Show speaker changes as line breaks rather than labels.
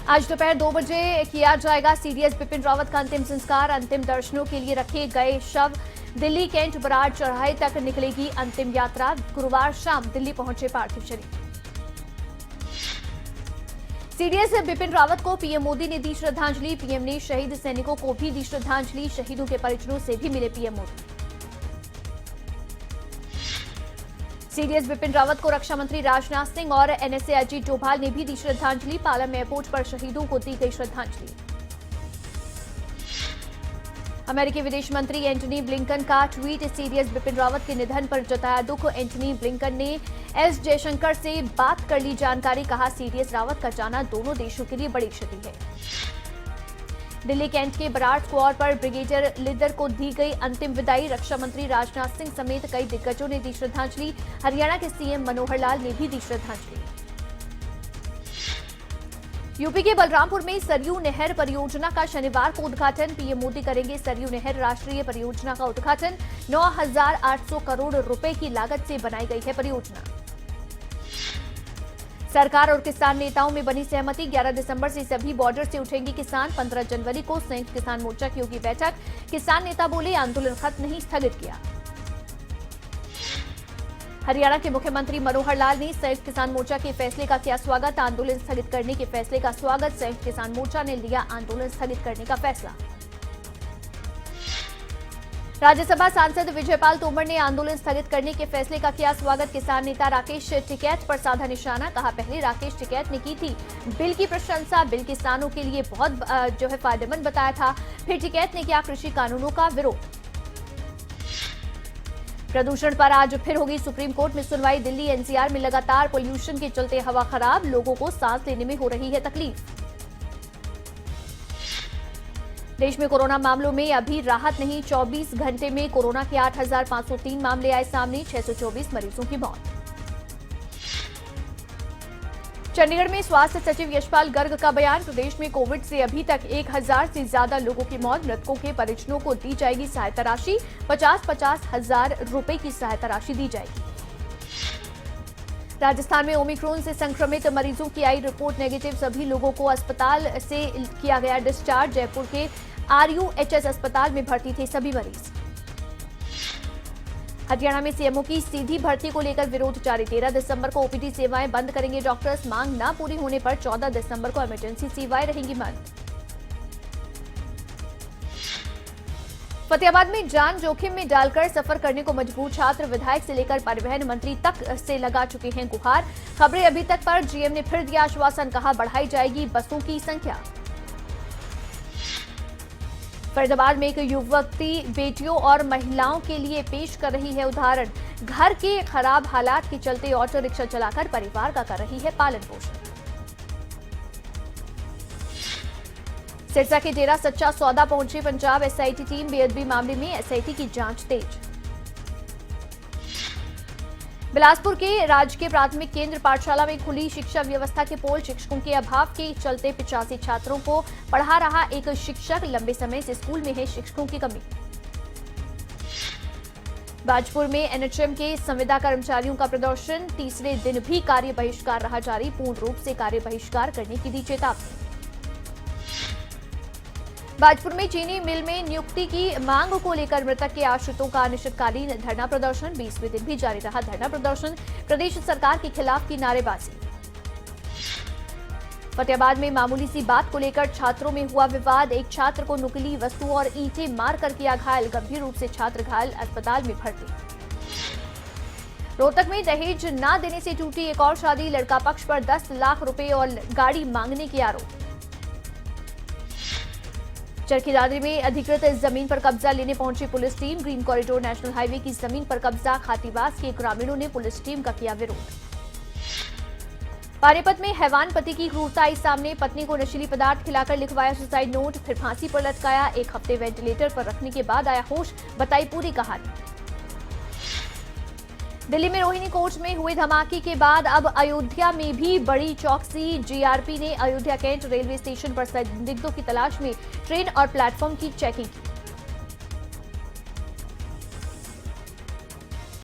आज दोपहर 2 बजे किया जाएगा सीडीएस बिपिन रावत का अंतिम संस्कार। अंतिम दर्शनों के लिए रखे गए शव दिल्ली कैंट बराड़ चौराहे तक निकलेगी अंतिम यात्रा। गुरुवार शाम दिल्ली पहुंचे पार्थिव शरीर। सीडीएस बिपिन रावत को पीएम मोदी ने दी श्रद्धांजलि। पीएम ने शहीद सैनिकों को भी दी श्रद्धांजलि। शहीदों के परिजनों से भी मिले पीएम मोदी। सीडीएस बिपिन रावत को रक्षा मंत्री राजनाथ सिंह और एनएसए अजीत डोभाल ने भी दी श्रद्धांजलि। पालम एयरपोर्ट पर शहीदों को दी गई श्रद्धांजलि। अमेरिकी विदेश मंत्री एंटनी ब्लिंकन का ट्वीट। सीडीएस बिपिन रावत के निधन पर जताया दुख। एंटनी ब्लिंकन ने एस जयशंकर से बात कर ली जानकारी। कहा, सीडीएस रावत का जाना दोनों देशों के लिए बड़ी क्षति है। दिल्ली कैंट के बराड़ स्क्वाड पर ब्रिगेडियर लिदर को दी गई अंतिम विदाई। रक्षा मंत्री राजनाथ सिंह समेत कई दिग्गजों ने दी श्रद्धांजलि। हरियाणा के सीएम मनोहर लाल ने भी दी श्रद्धांजलि। यूपी के बलरामपुर में सरयू नहर परियोजना का शनिवार को उद्घाटन। पीएम मोदी करेंगे सरयू नहर राष्ट्रीय परियोजना का उद्घाटन। 9,800 करोड़ रुपए की लागत से बनाई गई है परियोजना। सरकार और किसान नेताओं में बनी सहमति। 11 दिसंबर से सभी बॉर्डर से उठेंगे किसान। 15 जनवरी को संयुक्त किसान मोर्चा की होगी बैठक। किसान नेता बोले, आंदोलन खत्म नहीं, स्थगित किया। हरियाणा के मुख्यमंत्री मनोहर लाल ने संयुक्त किसान मोर्चा के फैसले का किया स्वागत। आंदोलन स्थगित करने के फैसले का स्वागत। संयुक्त किसान मोर्चा ने लिया आंदोलन स्थगित करने का फैसला। राज्यसभा सांसद विजयपाल तोमर ने आंदोलन स्थगित करने के फैसले का किया स्वागत। किसान नेता राकेश टिकैत पर साधा निशाना। कहा, पहले राकेश टिकैत ने की थी बिल की प्रशंसा। बिल किसानों के लिए बहुत फायदेमंद बताया था। फिर टिकैत ने किया कृषि कानूनों का विरोध। प्रदूषण पर आज फिर होगी सुप्रीम कोर्ट में सुनवाई। दिल्ली एनसीआर में लगातार पोल्यूशन के चलते हवा खराब। लोगों को सांस लेने में हो रही है तकलीफ। देश में कोरोना मामलों में अभी राहत नहीं। 24 घंटे में कोरोना के 8,503 मामले आए सामने। 624 मरीजों की मौत। चंडीगढ़ में स्वास्थ्य सचिव यशपाल गर्ग का बयान। प्रदेश में कोविड से अभी तक 1,000 से ज्यादा लोगों की मौत। मृतकों के परिजनों को दी जाएगी सहायता राशि। 50-50 हजार रुपए की सहायता राशि दी जाएगी। राजस्थान में ओमिक्रॉन से संक्रमित मरीजों की आई रिपोर्ट नेगेटिव। सभी लोगों को अस्पताल से किया गया डिस्चार्ज। जयपुर के आरयूएचएस अस्पताल में भर्ती थे सभी मरीज। हरियाणा में सीएमओ की सीधी भर्ती को लेकर विरोध जारी। 13 दिसंबर को ओपीडी सेवाएं बंद करेंगे डॉक्टर्स। मांग न पूरी होने पर 14 दिसंबर को इमरजेंसी सेवाएं रहेंगी बंद। फतेहाबाद में जान जोखिम में डालकर सफर करने को मजबूर छात्र। विधायक से लेकर परिवहन मंत्री तक से लगा चुके हैं गुहार। खबरें अभी तक पर जीएम ने फिर दिया आश्वासन। कहा, बढ़ाई जाएगी बसों की संख्या। फरीदाबाद में एक युवती बेटियों और महिलाओं के लिए पेश कर रही है उदाहरण। घर के खराब हालात के चलते ऑटो रिक्शा चलाकर परिवार का कर रही है पालन पोषण। सिरसा के डेरा सच्चा सौदा पहुंची पंजाब एसआईटी टीम। बेअदबी मामले में एसआईटी की जांच तेज। बिलासपुर के राजकीय प्राथमिक केंद्र पाठशाला में खुली शिक्षा व्यवस्था के पोल। शिक्षकों के अभाव के चलते 85 छात्रों को पढ़ा रहा एक शिक्षक। लंबे समय से स्कूल में है शिक्षकों की कमी। बाजपुर में एनएचएम के संविदा कर्मचारियों का प्रदर्शन। तीसरे दिन भी कार्य बहिष्कार रहा जारी। पूर्ण रूप से कार्य बहिष्कार करने की दी चेतावनी। बाजपुर में चीनी मिल में नियुक्ति की मांग को लेकर मृतक के आश्रितों का अनिश्चितकालीन धरना प्रदर्शन। 20वें दिन भी जारी रहा धरना प्रदर्शन। प्रदेश सरकार के खिलाफ की नारेबाजी। फतेहाबाद में मामूली सी बात को लेकर छात्रों में हुआ विवाद। एक छात्र को नुकीली वस्तु और ईंटें मारकर किया घायल। गंभीर रूप से छात्र घायल, अस्पताल में भर्ती। रोहतक में दहेज न देने से टूटी एक और शादी। लड़का पक्ष पर 10 लाख रुपए और गाड़ी मांगने के आरोप। चरखी दादरी में अधिकृत जमीन पर कब्जा लेने पहुंची police team. Green corridor national highway की जमीन पर कब्जा। खातीवास के ग्रामीणों ने पुलिस टीम का किया विरोध। पानीपत में हैवान पति की क्रूरता आई सामने। पत्नी को नशीली पदार्थ खिलाकर लिखवाया सुसाइड नोट। फिर फांसी पर लटकाया। 1 हफ्ते वेंटिलेटर पर रखने के बाद आया होश। बताई पूरी कहानी। दिल्ली में रोहिणी कोच में हुए धमाके के बाद अब अयोध्या में भी बड़ी चौकसी। जीआरपी ने अयोध्या कैंट रेलवे स्टेशन पर संदिग्धों की तलाश में ट्रेन और प्लेटफॉर्म की चेकिंग की।